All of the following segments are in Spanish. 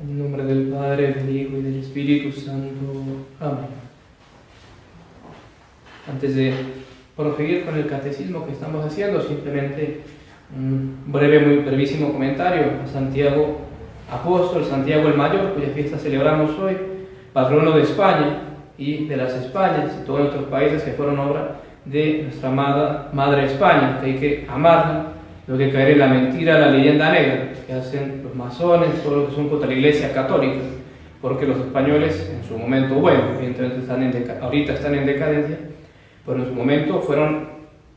En el nombre del Padre, del Hijo y del Espíritu Santo. Amén. Antes de proseguir con el catecismo que estamos haciendo, simplemente un breve, muy brevísimo comentario a Santiago Apóstol, Santiago el Mayor, cuya fiesta celebramos hoy, patrono de España y de las Españas y todos nuestros países que fueron obra de nuestra amada Madre España, que hay que amarla, no hay que caer en la mentira, la leyenda negra que hacen los masones, todos los que son contra la Iglesia Católica, porque los españoles en su momento, bueno, evidentemente ahorita están en decadencia, pero en su momento fueron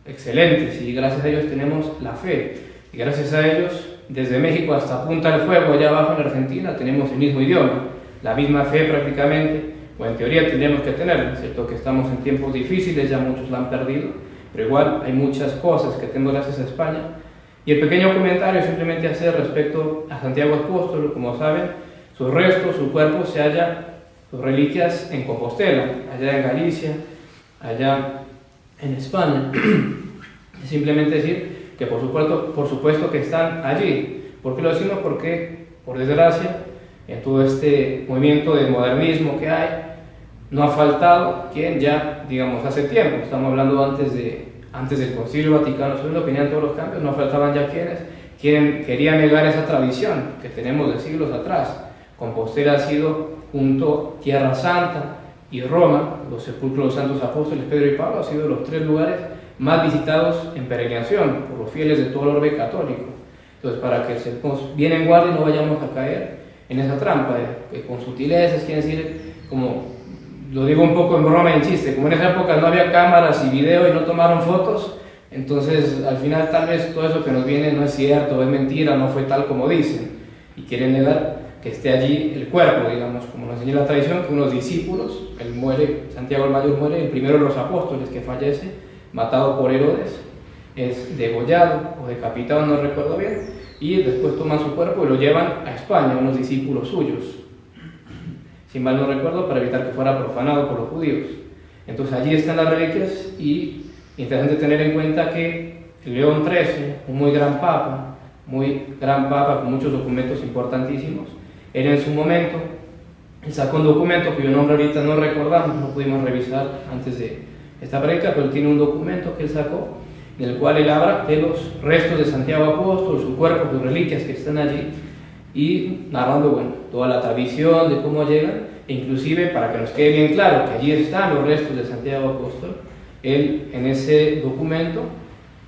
excelentes y gracias a ellos tenemos la fe, y gracias a ellos desde México hasta Punta del Fuego, allá abajo en Argentina, tenemos el mismo idioma, la misma fe prácticamente, o en teoría tendríamos que tenerla, ¿cierto? Que estamos en tiempos difíciles, ya muchos la han perdido, pero igual hay muchas cosas que tenemos gracias a España. Y el pequeño comentario simplemente hacer respecto a Santiago Apóstol, como saben, sus restos, su cuerpo se halla, sus reliquias en Compostela, allá en Galicia, allá en España. Simplemente decir que por supuesto que están allí. ¿Por qué lo decimos? Porque, por desgracia, en todo este movimiento de modernismo que hay, no ha faltado quien ya, digamos, hace tiempo, estamos hablando antes del Concilio Vaticano II, que tenían todos los cambios, no faltaban ya quien quería negar esa tradición que tenemos de siglos atrás. Compostela ha sido, junto a Tierra Santa y Roma, los sepulcros de los santos apóstoles Pedro y Pablo, han sido los tres lugares más visitados en peregrinación por los fieles de todo el orbe católico. Entonces, para que sepamos bien en guardia y no vayamos a caer en esa trampa, que con sutilezas, quiere decir, como lo digo un poco en broma y en chiste, como en esa época no había cámaras y video y no tomaron fotos, entonces al final tal vez todo eso que nos viene no es cierto, es mentira, no fue tal como dicen, y quieren negar que esté allí el cuerpo, digamos, como nos enseña la tradición, que unos discípulos, él muere, Santiago el Mayor muere, el primero de los apóstoles que fallece, matado por Herodes, es degollado o decapitado, no recuerdo bien, y después toman su cuerpo y lo llevan a España, unos discípulos suyos, si mal no recuerdo, para evitar que fuera profanado por los judíos. Entonces allí están las reliquias y interesante tener en cuenta que León XIII, un muy gran papa con muchos documentos importantísimos, él en su momento sacó un documento cuyo nombre ahorita no recordamos, no pudimos revisar antes de esta prédica, pero él tiene un documento que él sacó en el cual él habla de los restos de Santiago Apóstol, su cuerpo, sus reliquias que están allí, y narrando, bueno, toda la tradición de cómo llegan, e inclusive para que nos quede bien claro que allí están los restos de Santiago Apóstol, él en ese documento,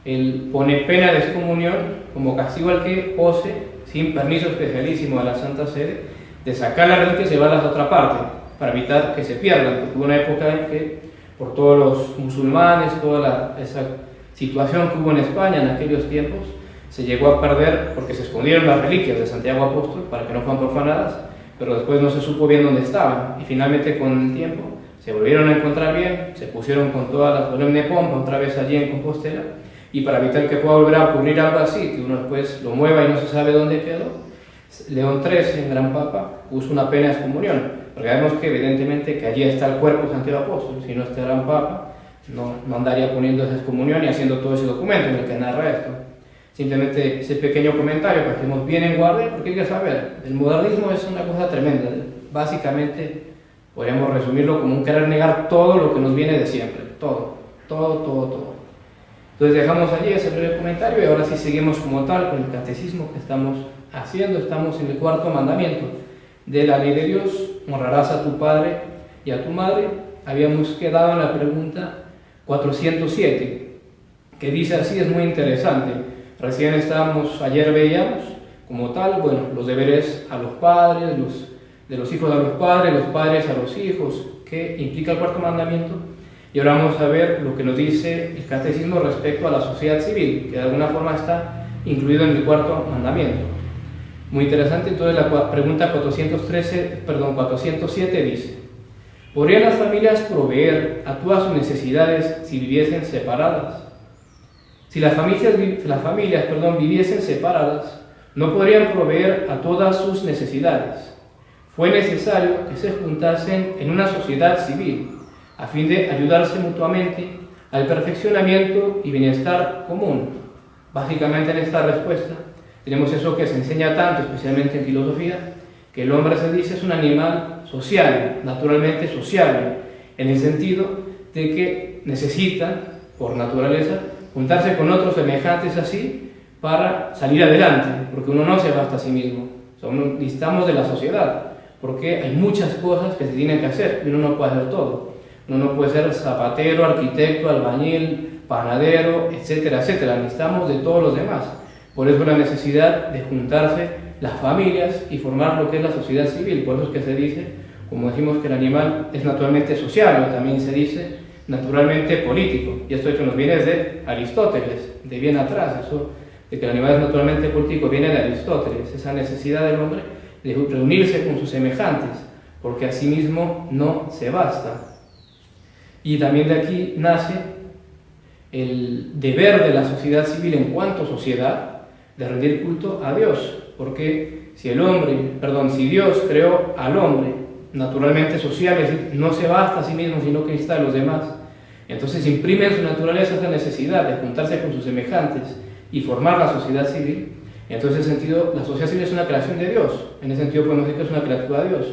él pone pena de excomunión como castigo al que ose, sin permiso especialísimo de la Santa Sede, de sacar las reliquias y llevarlas a otra parte, para evitar que se pierdan, porque hubo una época en que, por todos los musulmanes, esa situación que hubo en España en aquellos tiempos, se llegó a perder porque se escondieron las reliquias de Santiago Apóstol para que no fueran profanadas, pero después no se supo bien dónde estaban, y finalmente con el tiempo se volvieron a encontrar bien, se pusieron con toda la solemne pompa otra vez allí en Compostela, y para evitar que pueda volver a ocurrir algo así, que uno después lo mueva y no se sabe dónde quedó, León XIII, el gran papa, puso una pena de excomunión, porque vemos que evidentemente que allí está el cuerpo de Santiago Apóstol, si no este gran papa no andaría poniendo esa excomunión y haciendo todo ese documento en el que narra esto. Simplemente ese pequeño comentario para que estemos bien en guardia, porque hay que saber, el modernismo es una cosa tremenda, básicamente podríamos resumirlo como un querer negar todo lo que nos viene de siempre, todo. Entonces dejamos allí ese breve comentario y ahora sí seguimos como tal con el catecismo que estamos haciendo. Estamos en el cuarto mandamiento de la ley de Dios: honrarás a tu padre y a tu madre. Habíamos quedado en la pregunta 407, que dice así, es muy interesante. Recién ayer veíamos como tal, bueno, los deberes a los padres, de los hijos a los padres a los hijos, que implica el cuarto mandamiento. Y ahora vamos a ver lo que nos dice el catecismo respecto a la sociedad civil, que de alguna forma está incluido en el cuarto mandamiento. Muy interesante. Entonces la pregunta 407 dice: ¿podrían las familias proveer a todas sus necesidades si viviesen separadas? Si las familias viviesen separadas, no podrían proveer a todas sus necesidades. Fue necesario que se juntasen en una sociedad civil, a fin de ayudarse mutuamente al perfeccionamiento y bienestar común. Básicamente en esta respuesta tenemos eso que se enseña tanto, especialmente en filosofía, que el hombre se dice es un animal social, naturalmente sociable, en el sentido de que necesita, por naturaleza, juntarse con otros semejantes así para salir adelante, porque uno no se basta a sí mismo. O sea, necesitamos de la sociedad, porque hay muchas cosas que se tienen que hacer y uno no puede hacer todo. Uno no puede ser zapatero, arquitecto, albañil, panadero, etcétera, etcétera. Necesitamos de todos los demás. Por eso la necesidad de juntarse las familias y formar lo que es la sociedad civil. Por eso es que se dice, como decimos, que el animal es naturalmente social, o también se dice naturalmente político. Y esto hecho nos viene desde Aristóteles, de bien atrás. Eso de que el animal es naturalmente político viene de Aristóteles, esa necesidad del hombre de reunirse con sus semejantes, porque a sí mismo no se basta. Y también de aquí nace el deber de la sociedad civil en cuanto sociedad de rendir culto a Dios, porque si Dios creó al hombre naturalmente social, es decir, no se basta a sí mismo, sino que necesita a los demás, entonces imprime en su naturaleza esa necesidad de juntarse con sus semejantes y formar la sociedad civil. Entonces, en ese sentido, la sociedad civil es una creación de Dios. En ese sentido, podemos decir que es una criatura de Dios.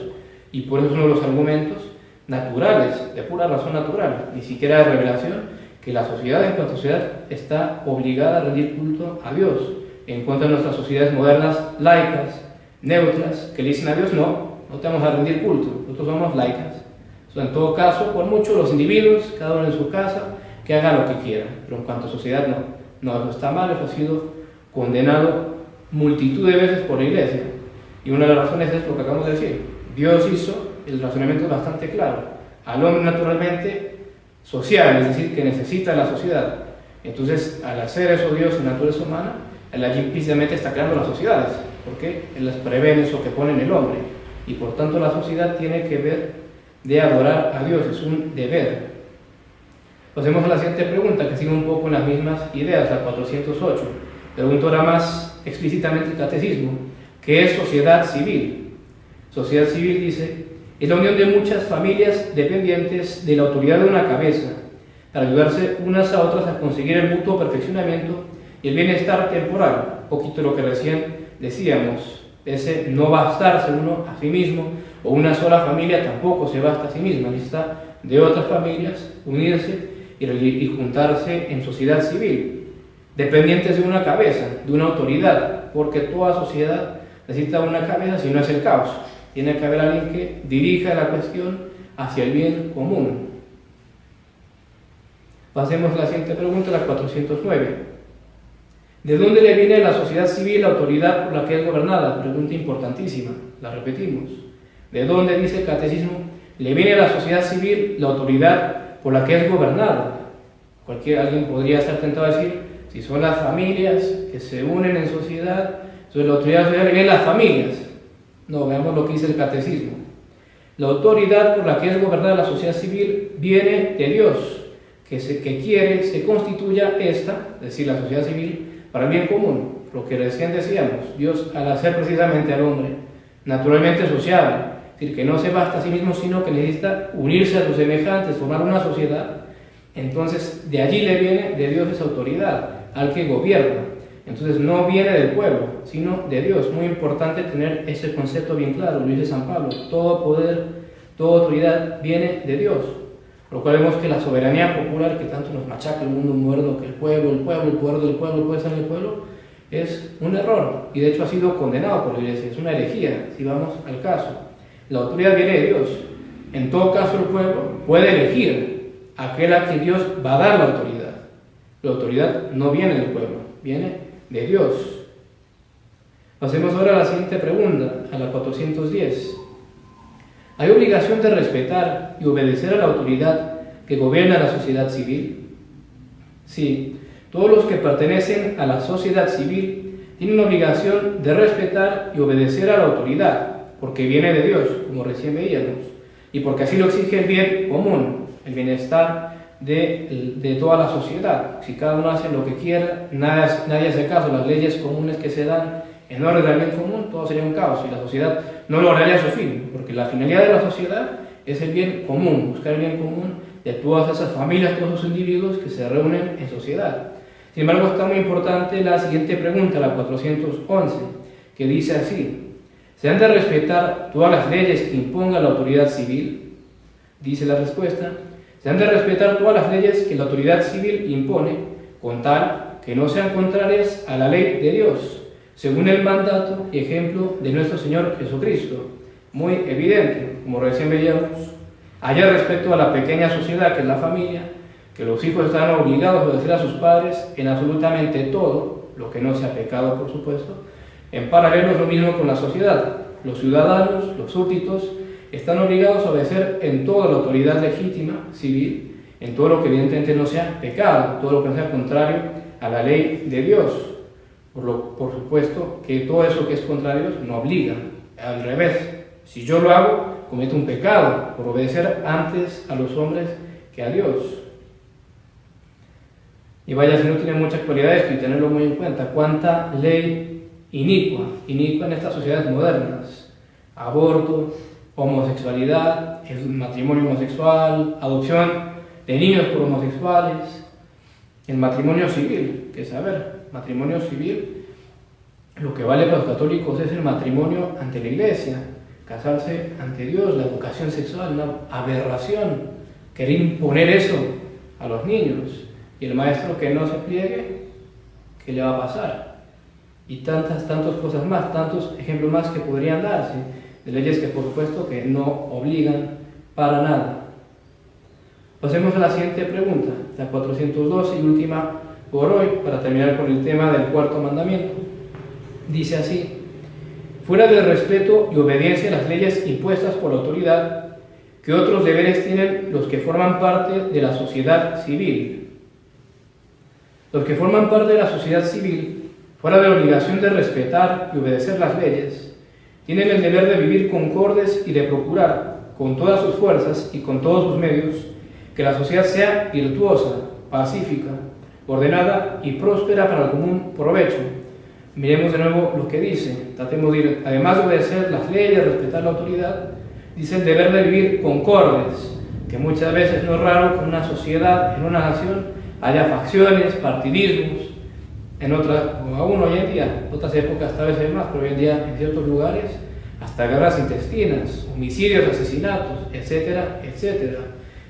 Y por eso es uno de los argumentos naturales, de pura razón natural, ni siquiera de revelación, que la sociedad en cuanto a sociedad está obligada a rendir culto a Dios. En cuanto a nuestras sociedades modernas, laicas, neutras, que le dicen a Dios, no te vamos a rendir culto, nosotros somos laicas. O sea, en todo caso, por mucho los individuos, cada uno en su casa, que haga lo que quiera. Pero en cuanto a sociedad, no, eso está mal, eso ha sido condenado multitud de veces por la Iglesia. Y una de las razones es lo que acabamos de decir. Dios hizo, el razonamiento es bastante claro, al hombre naturalmente social, es decir, que necesita la sociedad. Entonces, al hacer eso Dios en la naturaleza humana, Él allí implícitamente está creando las sociedades, porque Él las prevé en eso que pone en el hombre. Y por tanto la sociedad tiene que ver de adorar a Dios, es un deber. Pasemos a la siguiente pregunta, que sigue un poco en las mismas ideas, la 408. Pregunto ahora más explícitamente el catecismo, ¿qué es sociedad civil? Sociedad civil, dice, es la unión de muchas familias dependientes de la autoridad de una cabeza, para ayudarse unas a otras a conseguir el mutuo perfeccionamiento y el bienestar temporal. Un poquito lo que recién decíamos, ese no bastarse uno a sí mismo, o una sola familia tampoco se basta a sí misma, necesita de otras familias unirse y juntarse en sociedad civil, dependientes de una cabeza, de una autoridad, porque toda sociedad necesita una cabeza, si no es el caos. Tiene que haber alguien que dirija la cuestión hacia el bien común. Pasemos a la siguiente pregunta, la 409. ¿De dónde le viene a la sociedad civil la autoridad por la que es gobernada? Pregunta importantísima, la repetimos. ¿De dónde, dice el catecismo, le viene a la sociedad civil la autoridad por la que es gobernada? Alguien podría estar tentado a decir, si son las familias que se unen en sociedad, entonces la autoridad social le viene a las familias. No, veamos lo que dice el catecismo. La autoridad por la que es gobernada la sociedad civil viene de Dios, que quiere se constituya esta, es decir, la sociedad civil, para el bien común. Lo que recién decíamos, Dios al hacer precisamente al hombre naturalmente sociable, es decir, que no se basta a sí mismo, sino que necesita unirse a sus semejantes, formar una sociedad. Entonces, de allí le viene de Dios esa autoridad, al que gobierna. Entonces, no viene del pueblo, sino de Dios. Muy importante tener ese concepto bien claro, lo dice San Pablo. Todo poder, toda autoridad viene de Dios. Por lo cual vemos que la soberanía popular que tanto nos machaca el mundo muerto, que el poder del pueblo puede ser el pueblo, es un error. Y de hecho ha sido condenado por la Iglesia. Es una herejía, si vamos al caso. La autoridad viene de Dios. En todo caso, el pueblo puede elegir aquel a quien Dios va a dar la autoridad. La autoridad no viene del pueblo, viene de Dios. Pasemos ahora a la siguiente pregunta, a la 410. ¿Hay obligación de respetar y obedecer a la autoridad que gobierna la sociedad civil? Sí, todos los que pertenecen a la sociedad civil tienen la obligación de respetar y obedecer a la autoridad, porque viene de Dios, como recién veíamos, y porque así lo exige el bien común, el bienestar de toda la sociedad. Si cada uno hace lo que quiera, nadie hace caso, las leyes comunes que se dan en orden del bien común, todo sería un caos y la sociedad no lograría su fin, porque la finalidad de la sociedad es el bien común, buscar el bien común de todas esas familias, todos esos individuos que se reúnen en sociedad. Sin embargo, está muy importante la siguiente pregunta, la 411, que dice así: ¿Se han de respetar todas las leyes que imponga la autoridad civil? Dice la respuesta: se han de respetar todas las leyes que la autoridad civil impone, con tal que no sean contrarias a la ley de Dios, según el mandato y ejemplo de nuestro Señor Jesucristo. Muy evidente, como recién veíamos. Haya respecto a la pequeña sociedad que es la familia, que los hijos están obligados a obedecer a sus padres en absolutamente todo, lo que no sea pecado, por supuesto. En paralelo es lo mismo con la sociedad. Los ciudadanos, los súbditos, están obligados a obedecer en toda la autoridad legítima, civil, en todo lo que evidentemente no sea pecado, todo lo que no sea contrario a la ley de Dios. Por supuesto que todo eso que es contrario a Dios no obliga, al revés. Si yo lo hago, cometo un pecado por obedecer antes a los hombres que a Dios. Y vaya, si no tiene mucha actualidad esto y tenerlo muy en cuenta, cuánta ley inicua en estas sociedades modernas: aborto, homosexualidad, el matrimonio homosexual, adopción de niños por homosexuales, el matrimonio civil, que es, matrimonio civil, lo que vale para los católicos es el matrimonio ante la Iglesia, casarse ante Dios, la educación sexual, una aberración, querer imponer eso a los niños, y el maestro que no se pliegue, ¿qué le va a pasar? Y tantas cosas más, tantos ejemplos más que podrían darse, de leyes que por supuesto que no obligan para nada. Pasemos a la siguiente pregunta, la 412 y última por hoy, para terminar con el tema del cuarto mandamiento. Dice así: fuera del respeto y obediencia a las leyes impuestas por la autoridad, ¿qué otros deberes tienen los que forman parte de la sociedad civil? Los que forman parte de la sociedad civil, fuera de la obligación de respetar y obedecer las leyes, tienen el deber de vivir concordes y de procurar, con todas sus fuerzas y con todos sus medios, que la sociedad sea virtuosa, pacífica, ordenada y próspera para el común provecho. Miremos de nuevo lo que dice. Tratemos de ir, además de obedecer las leyes, respetar la autoridad, dice el deber de vivir concordes, que muchas veces no es raro que en una sociedad, en una nación, haya facciones, partidismos, en otras, aún hoy en día, en otras épocas tal vez hay más, pero hoy en día en ciertos lugares, hasta guerras intestinas, homicidios, asesinatos, etcétera, etcétera.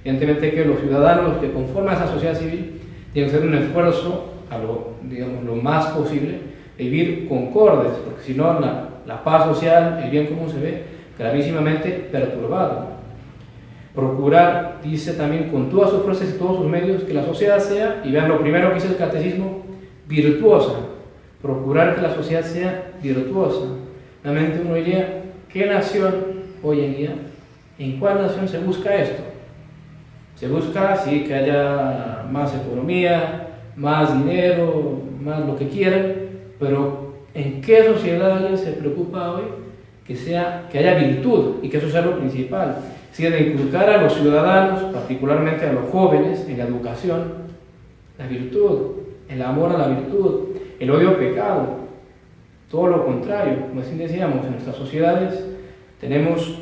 Evidentemente que los ciudadanos, los que conforman esa sociedad civil, tienen que hacer un esfuerzo a lo más posible de vivir concordes, porque si no la paz social, el bien común se ve gravísimamente perturbado. Procurar, dice también, con todas sus fuerzas y todos sus medios, que la sociedad sea, y vean lo primero que dice el catecismo, virtuosa. Procurar que la sociedad sea virtuosa. Realmente uno diría, ¿qué nación hoy en día, en cuál nación se busca esto? Se busca, sí, que haya más economía, más dinero, más lo que quieran, pero ¿en qué sociedad alguien se preocupa hoy que haya virtud y que eso sea lo principal? Sí, de inculcar a los ciudadanos, particularmente a los jóvenes, en la educación, la virtud, el amor a la virtud, el odio al pecado, todo lo contrario. Como así decíamos, en nuestras sociedades tenemos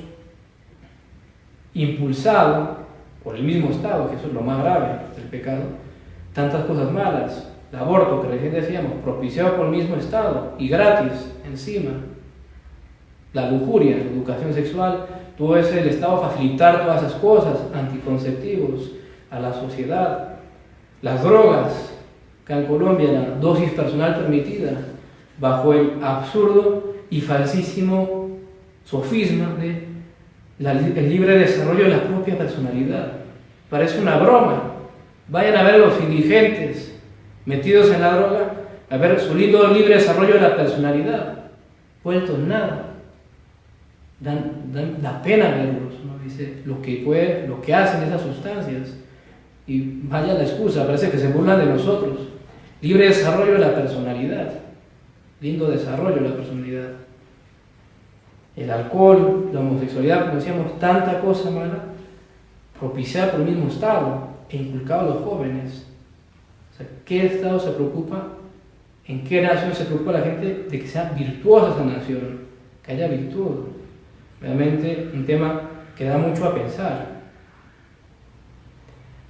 impulsado por el mismo Estado, que eso es lo más grave del pecado, tantas cosas malas. El aborto, que recién decíamos, propiciado por el mismo Estado y gratis encima. La lujuria, la educación sexual, todo ese, el Estado facilitar todas esas cosas, anticonceptivos a la sociedad. Las drogas, acá en Colombia, la dosis personal permitida, bajo el absurdo y falsísimo sofisma de el libre desarrollo de la propia personalidad. Parece una broma. Vayan a ver a los indigentes metidos en la droga, a ver su lindo libre desarrollo de la personalidad, vueltos nada. Da pena verlos, ¿no? Dice lo que hacen esas sustancias, y vaya la excusa, parece que se burlan de nosotros. Libre desarrollo de la personalidad, lindo desarrollo de la personalidad. El alcohol, la homosexualidad, como decíamos, tanta cosa mala, propiciada por el mismo Estado e inculcado a los jóvenes. O sea, ¿qué Estado se preocupa? ¿En qué nación se preocupa la gente de que sea virtuosa esa nación? Que haya virtud. Realmente un tema que da mucho a pensar.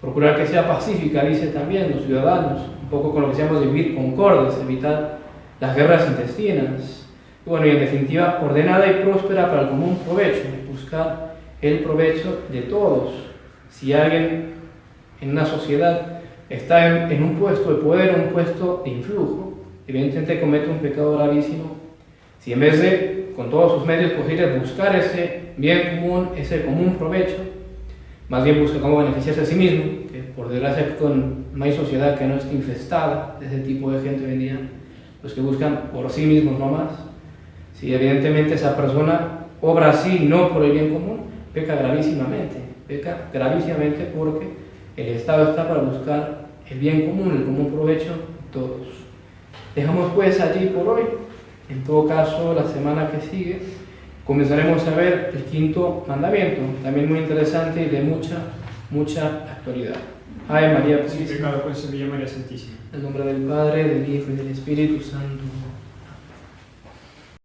Procurar que sea pacífica, dice también, los ciudadanos, un poco con lo que decíamos de vivir concordes, evitar las guerras intestinas. bueno, y en definitiva, ordenada y próspera para el común provecho, buscar el provecho de todos. Si alguien en una sociedad está en un puesto de poder, un puesto de influjo, evidentemente comete un pecado gravísimo. Si en vez de, con todos sus medios posibles, buscar ese bien común, ese común provecho, más bien busca cómo beneficiarse a sí mismo, que por desgracia no hay sociedad que no esté infestada de ese tipo de gente hoy en día, los que buscan por sí mismos no más. Si evidentemente esa persona obra así no por el bien común, peca gravísimamente porque el Estado está para buscar el bien común, el común provecho de todos. Dejamos pues allí por hoy. En todo caso, la semana que sigue comenzaremos a ver el quinto mandamiento, también muy interesante y de mucha actualidad. Ave María Purísima. Sin pecado concebida María Santísima. En nombre del Padre, del Hijo y del Espíritu Santo.